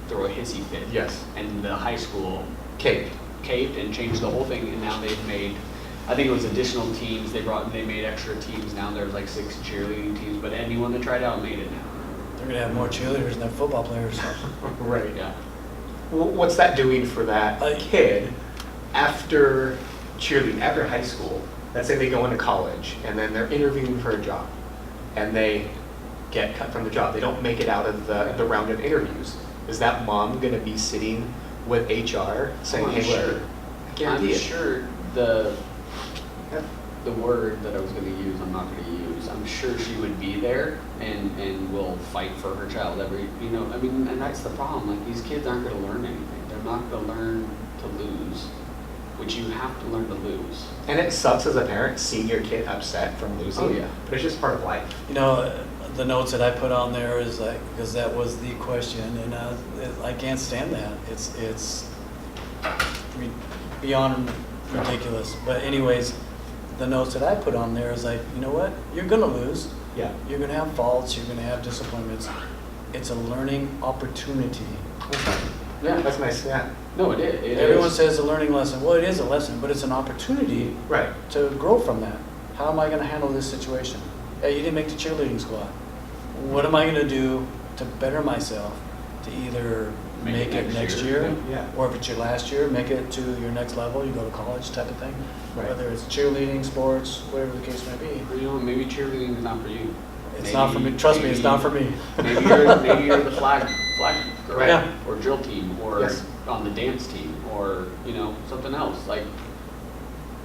throw a hissy fit. Yes. And the high school Cake. caved and changed the whole thing, and now they've made, I think it was additional teams, they made extra teams, now there's like 6 cheerleading teams, but anyone that tried out made it now. They're gonna have more cheerleaders than football players. Right. Yeah. Well, what's that doing for that kid after cheerleading, after high school? Let's say they go into college and then they're interviewing for a job and they get cut from the job. They don't make it out of the round of interviews. Is that mom going to be sitting with HR saying, hey, look, I guarantee I'm it. sure the word that I was going to use, I'm not going to use. I'm sure she would be there and will fight for her child every, you know, I mean, and that's the problem. Like, these kids aren't going to learn anything. They're not going to learn to lose, which you have to learn to lose. And it sucks as a parent seeing your kid upset from losing. Oh, yeah. But it's just part of life. You know, the notes that I put on there is like, because that was the question, and I can't stand that. It's beyond ridiculous. But anyways, the notes that I put on there is like, you know what? You're gonna lose. Yeah. You're gonna have faults. You're gonna have disappointments. It's a learning opportunity. Yeah. That's nice, yeah. No, it is. It Everyone is. says a learning lesson. Well, it is a lesson, but it's an opportunity Right. to grow from that. How am I going to handle this situation? Hey, you didn't make the cheerleading squad. What am I going to do to better myself to either make it next year, Yeah. or if it's your last year, make it to your next level, you go to college type of thing? Right. Whether it's cheerleading, sports, whatever the case may be. Or, you know, maybe cheerleading is not for you. It's not for me. Trust me, it's not for me. Maybe you're the flag girl, Right. Yeah. or drill team, or Yes. on the dance team, or, you know, something else. Like,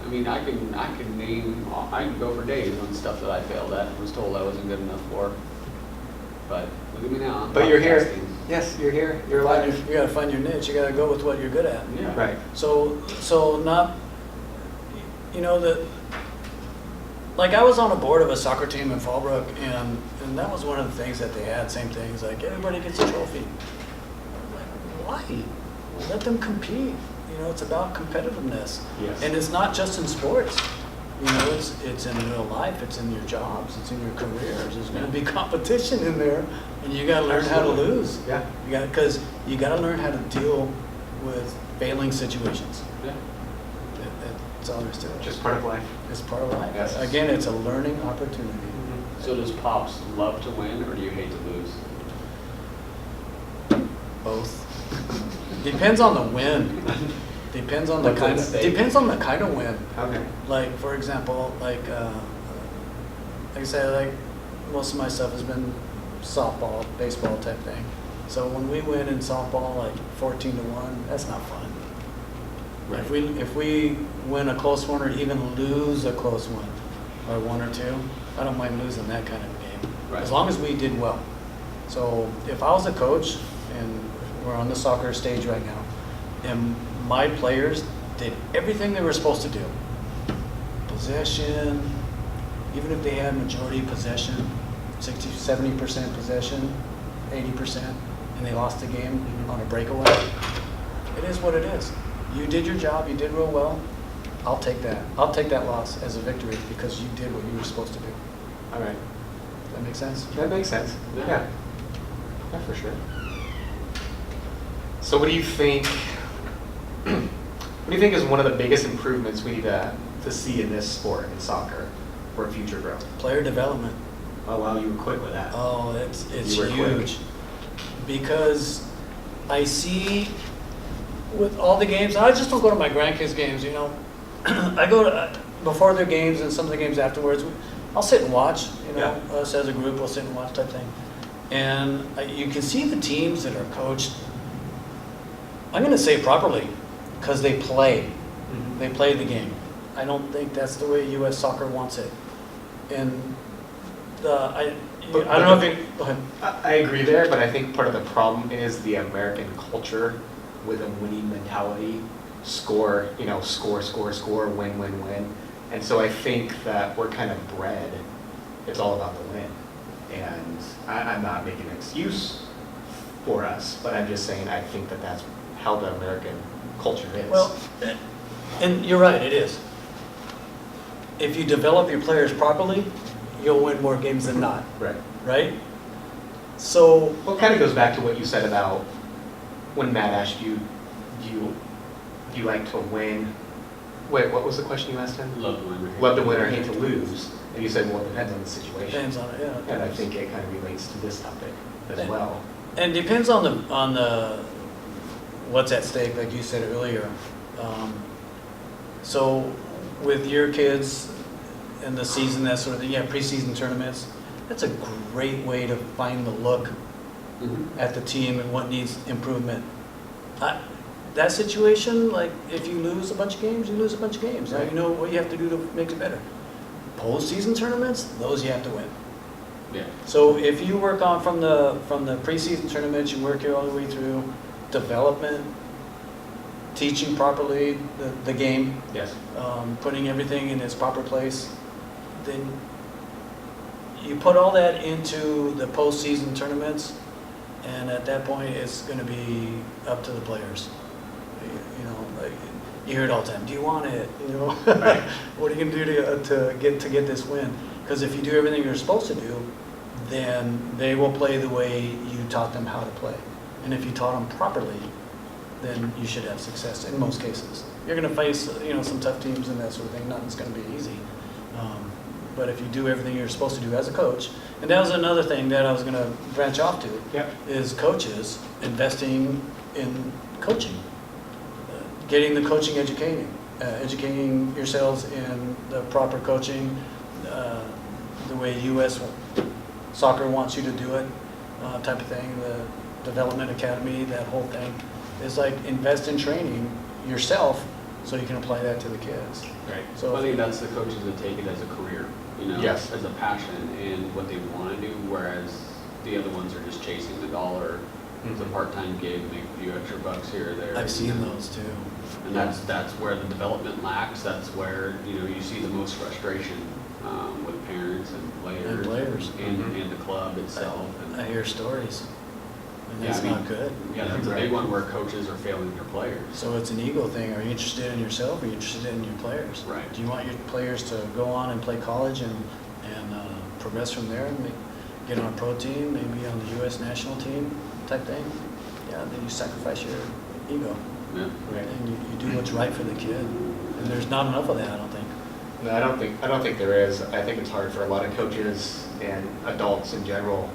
I mean, I can go for days on stuff that I failed at and was told I wasn't good enough for. But look at me now. I'm But you're here. podcasting. Yes, you're here. You're You alive. got to find your niche. You got to go with what you're good at. Yeah. Right. So not, you know, like I was on a board of a soccer team in Fallbrook, and that was one of the things that they had, same things, like everybody gets a trophy. I'm like, why? Let them compete. You know, it's about competitiveness. Yes. And it's not just in sports. You know, it's in real life, it's in your jobs, it's in your careers. There's going to be competition in there, and you got to learn how to Absolutely. lose. Yeah. Because you got to learn how to deal with failing situations. Yeah. That's all there is to it. Just part of life. It's part of life. Yes. Again, it's a learning opportunity. So does Pops love to win, or do you hate to lose? Both. Depends on the win. Depends on the What's at kind. stake? Depends on the kind of win. Okay. Like, for example, like I said, like most of my stuff has been softball, baseball type thing. So when we win in softball, like 14-1, that's not fun. Right. If we win a close one or even lose a close one, or 1 or 2, I don't mind losing that kind of game, Right. as long as we did well. So if I was a coach, and we're on the soccer stage right now, and my players did everything they were supposed to do, possession, even if they had majority possession, 60, 70% possession, 80%, and they lost the game on a breakaway, it is what it is. You did your job, you did real well, I'll take that. I'll take that loss as a victory because you did what you were supposed to do. All right. Does that make sense? That makes sense. Yeah. Yeah. Yeah, for sure. So what do you think, is one of the biggest improvements we need to see in this sport, in soccer, for future growth? Player development. Oh, wow, you were quick with that. Oh, it's You were quick. huge. Because I see with all the games, I just don't go to my grandkids' games, you know. I go to, before their games and some of the games afterwards, I'll sit and watch, you know, Yeah. us as a group, we'll sit and watch type thing. And you can see the teams that are coached, I'm going to say properly, because they play. Mhm. They play the game. I don't think that's the way U.S. soccer wants it. And I don't know if you, go ahead. I agree there, but I think part of the problem is the American culture with a winning mentality. Score, score, win. And so I think that we're kind of bred, it's all about the win. And I'm not making an excuse for us, but I'm just saying I think that that's how the American culture is. Well, and you're right, it is. If you develop your players properly, you'll win more games than not, right. right? So, Well, it kind of goes back to what you said about when Matt asked you, do you like to win. Wait, what was the question you asked him? Love to win. Love to win or hate to lose. And you said, well, it depends on the situation. Depends on it, yeah. And I think it kind of relates to this topic as well. And depends on the what's at stake, like you said earlier. So with your kids and the season, that sort of thing, preseason tournaments, that's a great way to find the look at the team and what needs improvement. That situation, like if you lose a bunch of games, you lose a bunch of games. Now you know what you have to do to make it better. Postseason tournaments, those you have to win. Yeah. So if you work on from the preseason tournaments, you work your all the way through development, teaching properly the game, Yes. Putting everything in its proper place, then you put all that into the postseason tournaments, and at that point, it's going to be up to the players. You know, like you hear it all the time. Do you want it? You know, Right. what are you going to do to get this win? Because if you do everything you're supposed to do, then they will play the way you taught them how to play. And if you taught them properly, then you should have success in most cases. You're going to face, some tough teams and that sort of thing. Nothing's going to be easy. But if you do everything you're supposed to do as a coach, and that was another thing that I was going to branch off to, Yep. is coaches investing in coaching, getting the coaching educating yourselves in the proper coaching, the way U.S. soccer wants you to do it, type of thing, the development academy, that whole thing, is like invest in training yourself so you can apply that to the kids. Right. So I think that's the coaches that take it as a career, Yes. as a passion and what they want to do, whereas the other ones are just chasing the dollar. It's a part-time gig, make a few extra bucks here or there. I've seen those too. And that's where the development lacks. That's where you see the most frustration with parents and players, and the club itself. I hear stories, and Yeah, that's I mean, not good. Yeah, that's a big one where coaches are failing their players. So it's an ego thing. Are you interested in yourself? Or are you interested in your players? Right. Do you want your players to go on and play college and progress from there and get on a pro team, maybe on the U.S. national team type thing? Yeah, then you sacrifice your ego. Yeah. Right. And you do what's right for the kid. And there's not enough of that, I don't think. No, I don't think there is. I think it's hard for a lot of coaches and adults in general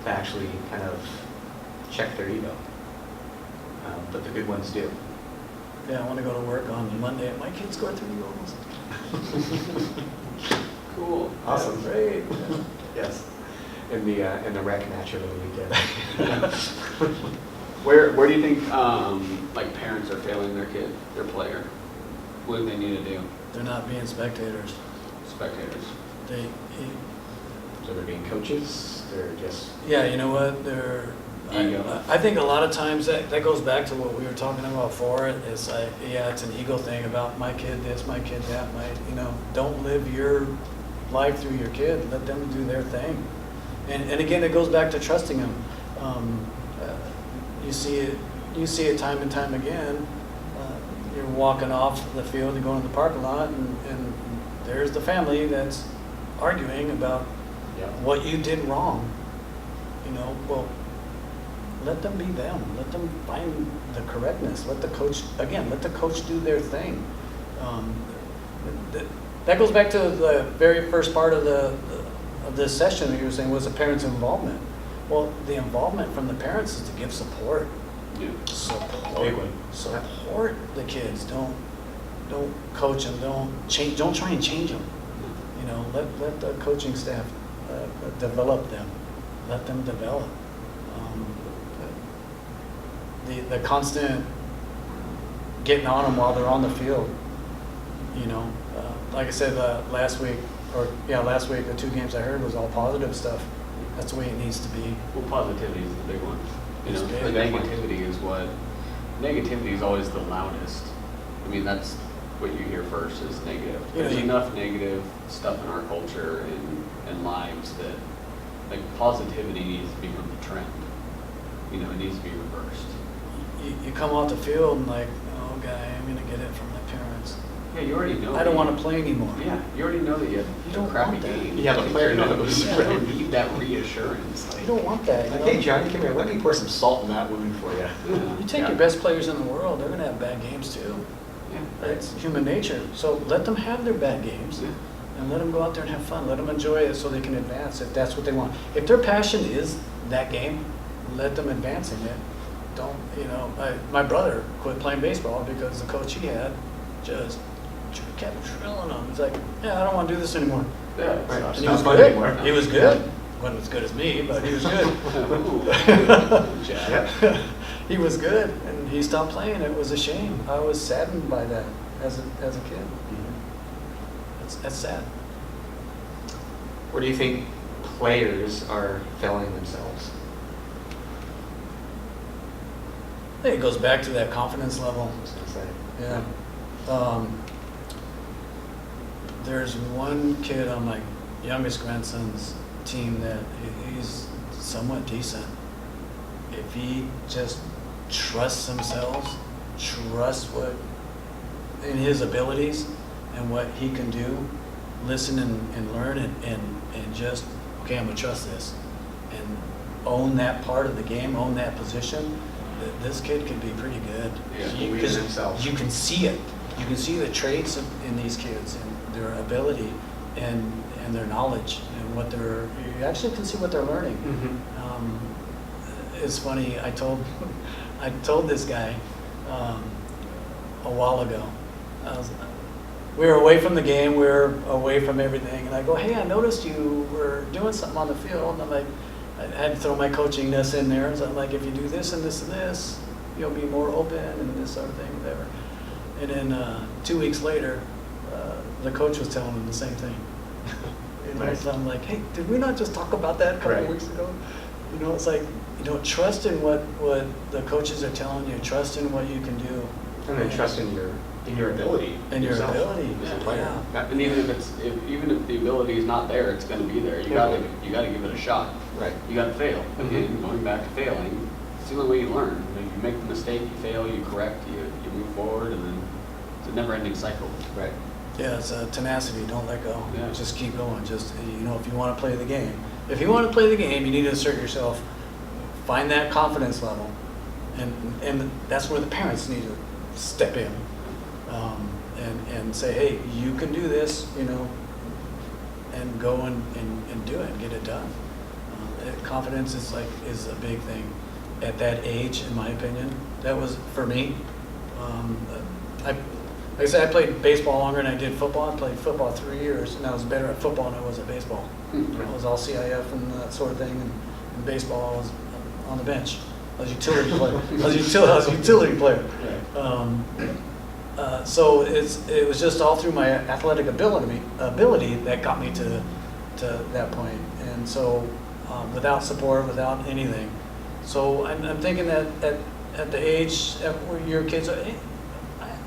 to actually kind of check their ego. But the good ones do. Yeah, I want to go to work on Monday. My kid scored 3 goals. Cool. Awesome. Great. Yes. In the rec match over the weekend. Where do you think like parents are failing their player? What do they need to do? They're not being spectators. Spectators. So they're being coaches. They're just. Yeah, you know what? Ego. I think a lot of times that goes back to what we were talking about before. It's like, it's an ego thing about my kid this, my kid that. Don't live your life through your kid. Let them do their thing. And again, it goes back to trusting them. You see it time and time again. You're walking off the field, you go into the parking lot, and there's the family that's arguing about what you did wrong. Well, let them be them. Let them find the correctness. Let the coach do their thing. That goes back to the very first part of this session that you were saying was the parents' involvement. Well, the involvement from the parents is to give support. Yeah. Big one. Support the kids. Don't coach them. Don't try and change them. Let the coaching staff develop them. Let them develop. The constant getting on them while they're on the field. Like I said last week, the 2 games I heard was all positive stuff. That's the way it needs to be. Well, positivity is the big one. It's big. The negativity is always the loudest. I mean, that's what you hear first is negative. There's enough negative stuff in our culture and lives that like positivity needs to become the trend. It needs to be reversed. You come off the field and like, oh, guy, I'm gonna get it from my parents. Yeah, you already know. I don't want to play anymore. Yeah, you already know that you You had a don't crappy want that. game. Yeah, the player knows. You don't need that reassurance. You don't want that. You Like, know? hey, Johnny, come here. Let me pour some salt in that wound for you. Yeah. You take Yeah. your best players in the world, they're going to have bad games too. Yeah. It's human nature. So let them have their bad games Yeah. and let them go out there and have fun. Let them enjoy it so they can advance if that's what they want. If their passion is that game, let them advance in it. Don't, my brother quit playing baseball because the coach he had just kept drilling him. He's like, yeah, I don't want to do this anymore. Yeah. Right. It's And It's he not was fun good. anymore. He was good. Wasn't as good as me, but he was good. Ooh. Jab. Yep. He was good, and he stopped playing. It was a shame. I was saddened by that as a kid. That's sad. Where do you think players are failing themselves? I think it goes back to that confidence level. I was gonna say. Yeah. There's one kid on my youngest grandson's team that he's somewhat decent. If he just trusts himself, trusts what in his abilities and what he can do, listen and learn and just, okay, I'm gonna trust this and own that part of the game, own that position, this kid could be pretty good. Yeah, You- believe in 'cause himself. You can see it. You can see the traits in these kids and their ability and their knowledge and what you actually can see what they're learning. It's funny, I told this guy a while ago, we were away from the game, we were away from everything, and I go, hey, I noticed you were doing something on the field, and I'm like, I had to throw my coachingness in there, so I'm like, if you do this and this and this, you'll be more open and this sort of thing, whatever. And then 2 weeks later, the coach was telling him the same thing. Nice. So I'm like, hey, did we not just talk about that a couple Right. of weeks ago? It's like, trust in what the coaches are telling you, trust in what you can do. And then trust in your ability. And your yourself ability, as a yeah. player. And even if the ability is not there, it's going to be there. You gotta give it a shot. Right. You gotta fail. Mhm. And going back to failing, it's the only way you learn. You make the mistake, you fail, you correct, you move forward, and then it's a never-ending cycle. Right. Yeah, it's a tenacity, don't let go. Yeah. Just keep going. Just, if you want to play the game. If you want to play the game, you need to assert yourself. Find that confidence level. And that's where the parents need to step in and say, hey, you can do this, and go and do it and get it done. Confidence is a big thing at that age, in my opinion. That was for me. Like I said, I played baseball longer than I did football. I played football 3 years, and I was better at football than I was at baseball. I was all CIF and that sort of thing, and in baseball I was on the bench. I was a utility player. I was a utility player. So it was just all through my athletic ability that got me to that point. And so without support, without anything. So I'm thinking that at the age where your kids are,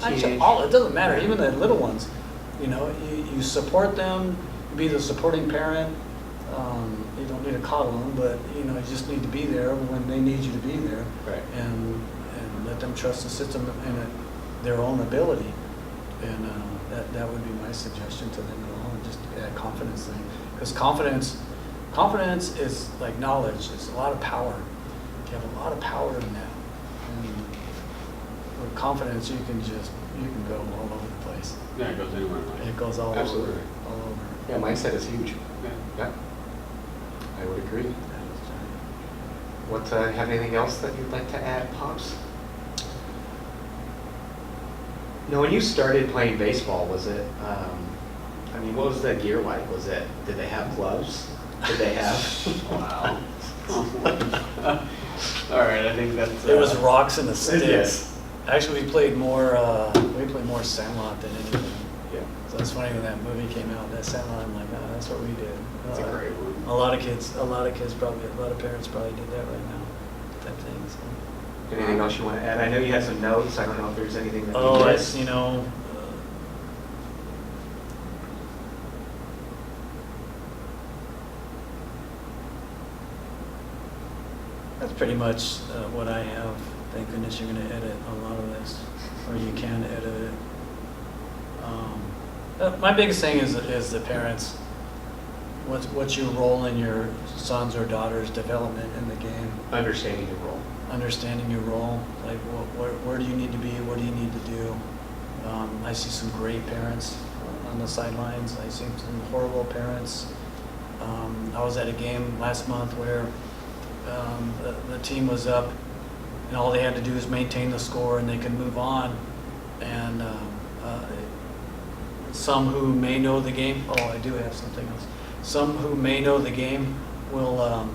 actually, it doesn't matter, even the little ones, you support them, you be the supporting parent. You don't need to coddle them, but you just need to be there when they need you to be there. Right. And let them trust the system and their own ability. And that would be my suggestion to them at home, just that confidence thing. Because confidence is like knowledge. It's a lot of power. You have a lot of power in that. And with confidence, you can go all over the place. Yeah, it goes anywhere in life. It goes all Absolutely. over. All over. Yeah, mindset is huge. Yeah. Yeah. I would agree. Have anything else that you'd like to add, Pops? When you started playing baseball, was it, what was the gear like? Did they have gloves? Did they have? Wow. All right, I think that's. It was rocks and a stick. Yes. Actually, we played more Sandlot than anything. Yeah. So it's funny when that movie came out, that Sandlot, I'm like, oh, that's what we did. That's a great one. A lot of kids probably, a lot of parents probably did that right now, type thing. So. Anything else you want to add? I know you had some notes. I don't know if there's anything that Oh, you it's, missed. That's pretty much what I have. Thank goodness you're going to edit a lot of this, or you can edit it. My biggest thing is the parents. What's your role in your son's or daughter's development in the game? Understanding your role. Understanding your role, like where do you need to be? What do you need to do? I see some great parents on the sidelines. I see some horrible parents. I was at a game last month where the team was up, and all they had to do was maintain the score, and they could move on. And some who may know the game. Oh, I do have something else. Some who may know the game will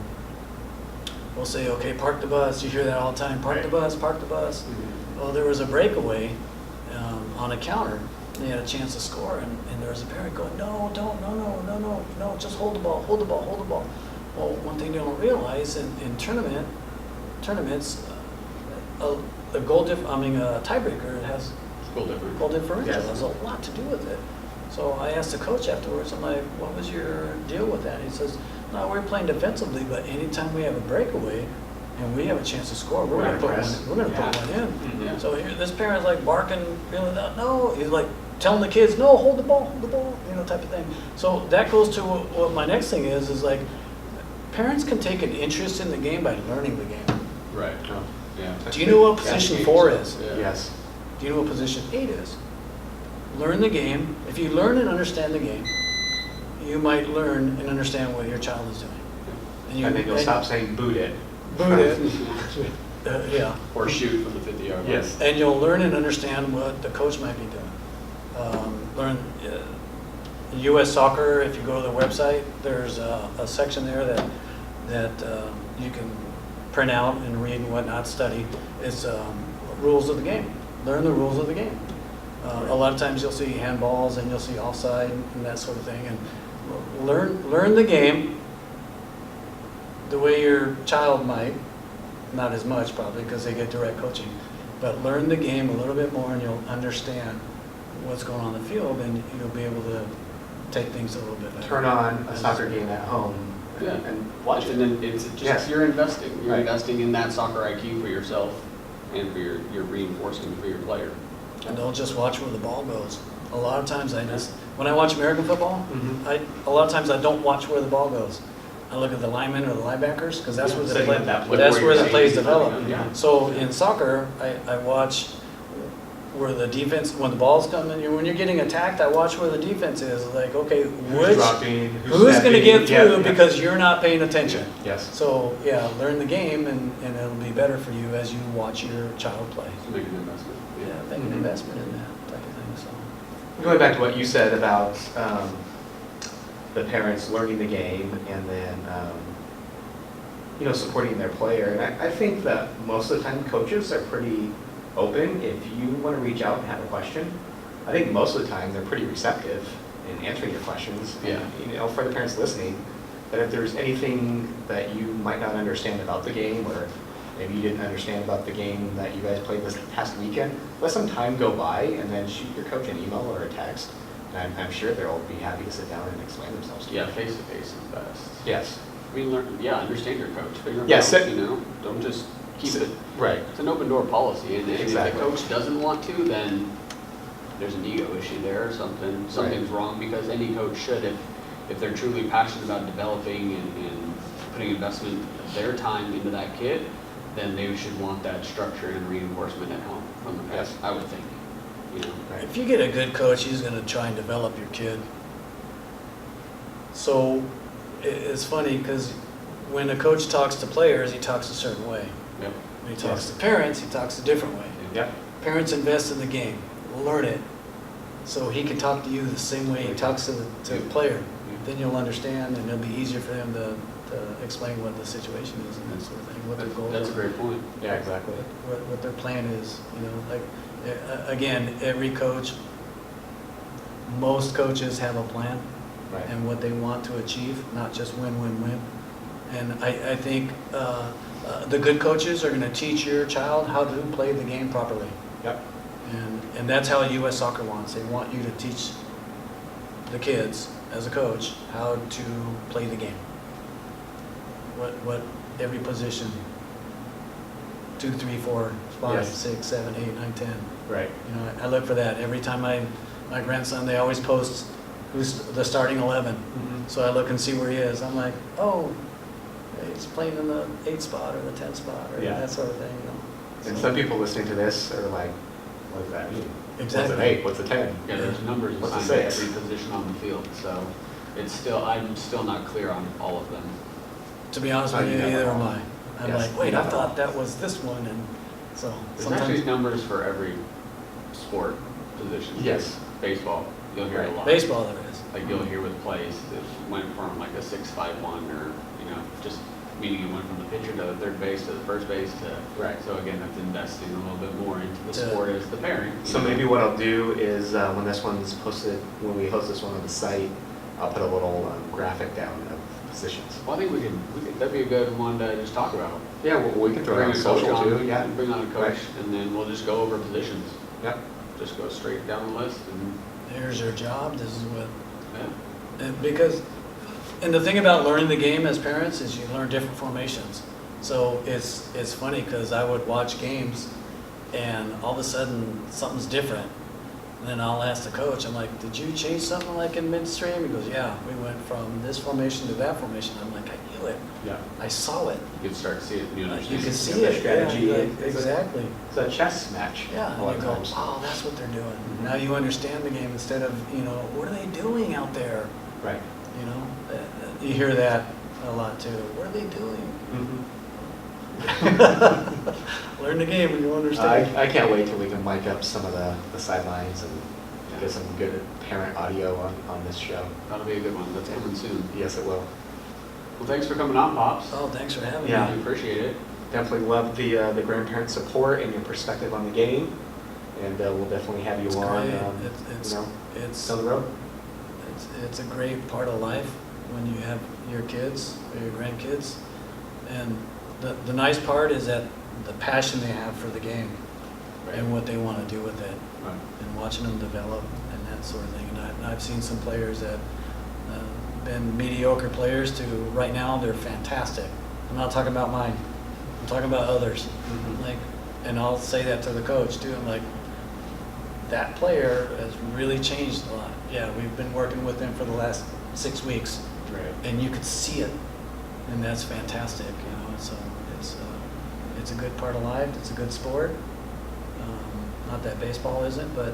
say, "Okay, park the bus." You hear that all the time. Park the bus. Park the bus. Mm-hmm. Well, there was a breakaway on a counter. They had a chance to score, and there was a parent going, "No, don't, no, just hold the ball, hold the ball, hold the ball." Well, one thing they don't realize in tournaments, a tiebreaker has Goal difference. goal differential. Yes. Has a lot to do with it. So I asked the coach afterwards, I'm like, "What was your deal with that?" He says, "No, we're playing defensively, but anytime we have a breakaway and we have a chance to score, we're going to put press. one. We're going to Yeah. put one in." Mhm. Yeah. So here, this parent's like barking, feeling that. No, he's like telling the kids, "No, hold the ball, type of thing." So that goes to what my next thing is like, parents can take an interest in the game by learning the game. Right. Oh. Yeah. Do you know what Yeah, position games, 4 is? Yeah. Yes. Do you know what position 8 is? Learn the game. If you learn and understand the game, you might learn and understand what your child is doing. And then you'll stop saying boot it. Boot it. Yeah. Or shoot from the 50-yard line. Yes. And you'll learn and understand what the coach might be doing. Learn U.S. Soccer. If you go to the website, there's a section there that you can print out and read and whatnot. Study. It's rules of the game. Learn the rules of the game. A lot of times you'll see handballs and you'll see offside and that sort of thing. And learn the game the way your child might. Not as much probably because they get direct coaching, but learn the game a little bit more and you'll understand what's going on in the field, and you'll be able to take things a little bit better. Turn on a soccer game at home Yeah. and watch it. And then it's just, Yes. you're investing. You're Right. investing in that soccer IQ for yourself and for your reinforcing for your player. And don't just watch where the ball goes. A lot of times when I watch American football, Mhm. a lot of times I don't watch where the ball goes. I look at the linemen or the linebackers because that's Yeah, where the setting play, up that play that's where where you're the plays seeing- develop. Yeah. So in soccer, I watch where the defense, when the ball's coming, when you're getting attacked, I watch where the defense is. Like, okay, Who's dropping? who's going to stepping? get Yeah, through yeah. because you're not paying attention. Yes. So yeah, learn the game and it'll be better for you as you watch your child play. To make an investment. Yeah, make an Mhm. investment in that type of thing. So Going back to what you said about the parents learning the game and then supporting their player, and I think that most of the time coaches are pretty open. If you want to reach out and have a question, I think most of the time they're pretty receptive in answering your questions. Yeah. And, for the parents listening, that if there's anything that you might not understand about the game, or maybe you didn't understand about the game that you guys played this past weekend, let some time go by and then shoot your coach an email or a text. And I'm sure they'll be happy to sit down and explain themselves to you. Yeah, face to face is best. Yes. I mean, understand your coach. Figure Yeah, him out, don't just keep it. Right. It's an open door policy, and if Exactly. the coach doesn't want to, then there's an ego issue there or something. Something's wrong, because any coach should, if they're truly passionate about developing and putting investment of their time into that kid, then they should want that structure and reinforcement at home from the parents, I would think. Right. if you get a good coach, he's going to try and develop your kid. So it's funny because when a coach talks to players, he talks a certain way. Yep. When he talks Yes. to parents, he talks a different way. Yep. Parents invest in the game, learn it, so he can talk to you the same way he talks to the player. Then you'll understand, and it'll be easier for him to explain what the situation is and that sort of thing, what their goals That's a are, great point. Yeah, exactly. what their plan is. Like again, every coach, most coaches have a plan Right. and what they want to achieve, not just win. And I think the good coaches are going to teach your child how to play the game properly. Yep. And that's how U.S. Soccer wants. They want you to teach the kids, as a coach, how to play the game. What every position, 2, 3, 4, 5, Yes. 6, 7, 8, 9, 10. Right. I look for that every time I my grandson, they always post who's the starting 11. So I look and see where he is. I'm like, oh, he's playing in the 8 spot or the 10 spot or Yeah. that sort of thing. You know? And So- some people listening to this are like, what does that mean? Exactly. What's an 8? What's a 10? Yeah, there's numbers What's a assigned to 6? every position on the field, so I'm still not clear on all of them. To be honest Oh, with you you, never neither know. am I. I'm Yes, like, wait, you I never thought know. that was this one, and so There's actually sometimes numbers for every sport position. Yes. Baseball, you'll hear a Right. lot. baseball there is. Like you'll hear with plays, it went from like a 6-5-1 or, you know, just meaning it went from the pitcher to the third base to the first base to. Right. So again, that's investing a little bit more into the To- sport as the parent. you So know. maybe what I'll do is when this one's posted, when we host this one on the site, I'll put a little graphic down of positions. Well, I think that'd be a good one to just talk about. Yeah, well, we can throw it Bring on a coach social on, too, yeah. Bring on a coach, Right. and then we'll just go over positions. Yep. Just go straight down the list and, Here's your job. This is what. yeah. And the thing about learning the game as parents is you learn different formations. So it's funny because I would watch games, and all of a sudden something's different. And then I'll ask the coach, I'm like, did you change something like in midstream? He goes, yeah, we went from this formation to that formation. I'm like, I knew it. Yeah. I saw it. You can start to see it. You You understand. can see the it. strategy. Yeah, It's a- exactly. It's a chess match. Yeah, A lot and of you go, times. oh, that's what they're doing. Mhm. Now you understand the game instead of, what are they doing out there? Right. You know, you hear that a lot too. What are they doing? Learn the game and you'll understand. I can't wait till we can mic up some of the sidelines and get some good parent audio on this show. That'll be a good one. That's coming soon. Yes, it will. Well, thanks for coming on, Pops. Oh, thanks for having Yeah. We appreciate it. Definitely love the grandparent support and your perspective on the game, and we'll definitely have you It's on. great. You know, It's down the road. it's a great part of life when you have your kids or your grandkids, and the nice part is that the passion they have for the game and what they want to do with it, Right. and watching them develop and that sort of thing. And I've seen some players that been mediocre players to right now they're fantastic. I'm not talking about mine. I'm talking about others. Mhm. Like, and I'll say that to the coach too. I'm like, that player has really changed a lot. Yeah, we've been working with them for the last 6 weeks, Right. and you could see it, and that's fantastic. So it's a good part of life. It's a good sport. Not that baseball isn't, but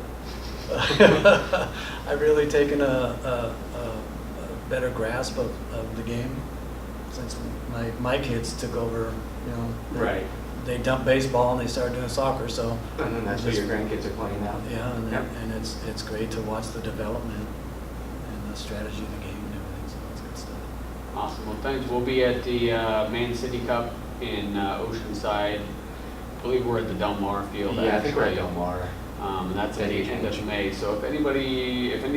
I've really taken a better grasp of the game since my kids took over. Right. They dumped baseball and they started doing soccer. So And then that's what your grandkids are playing now. yeah, Yep. and it's great to watch the development and the strategy of the game and everything. So it's good stuff. Awesome. Well, thanks. We'll be at the Man City Cup in Oceanside. I believe we're at the Del Mar field. Yeah, I think we're at actually. Del Mar. And that's at the Any end of change. May. So if any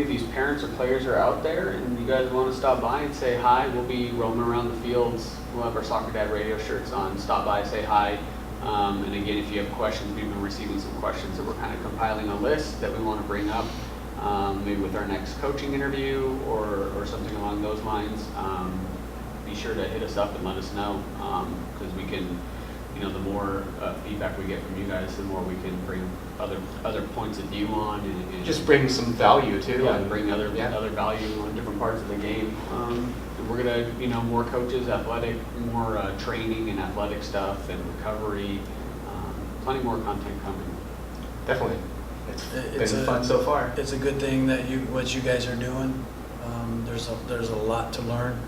of these parents or players are out there and you guys want to stop by and say hi, we'll be roaming around the fields. We'll have our Soccer Dad radio shirts on. Stop by, say hi. And again, if you have questions, we've been receiving some questions that we're kind of compiling a list that we want to bring up, maybe with our next coaching interview or something along those lines. Be sure to hit us up and let us know, because we can, the more feedback we get from you guys, the more we can bring other points of view on and Just bring some value too. yeah, and bring other yeah. value on different parts of the game. And we're gonna, more coaches, athletic, more training and athletic stuff and recovery. Plenty more content coming. Definitely. It's been It's fun so far. It's a good thing that what you guys are doing. There's a lot to learn,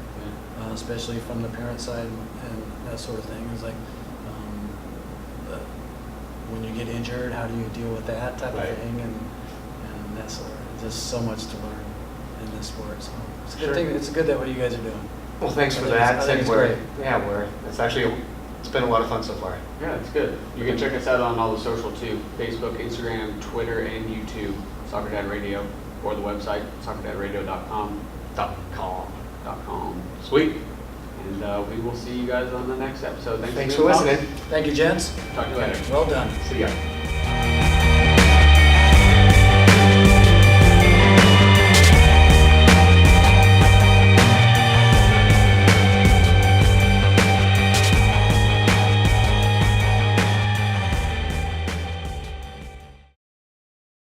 especially from the parent side and that sort of thing. It's like when you get injured, how do you deal with that type Right. of thing, and that's just so much to learn in this sport. So it's a good Sure. thing. It's good that what you guys are doing. Well, thanks I for think that. it's- I think it's We're- great. Yeah, it's been a lot of fun so far. Yeah, it's good. You can check us out on all the social too: Facebook, Instagram, Twitter, and YouTube. Soccer Dad Radio, or the website soccerdadradio.com. .com. Sweet. And we will see you guys on the next episode. Thanks again, for Pops. listening. Thank you, gents. Talk to you later. Well done. See ya.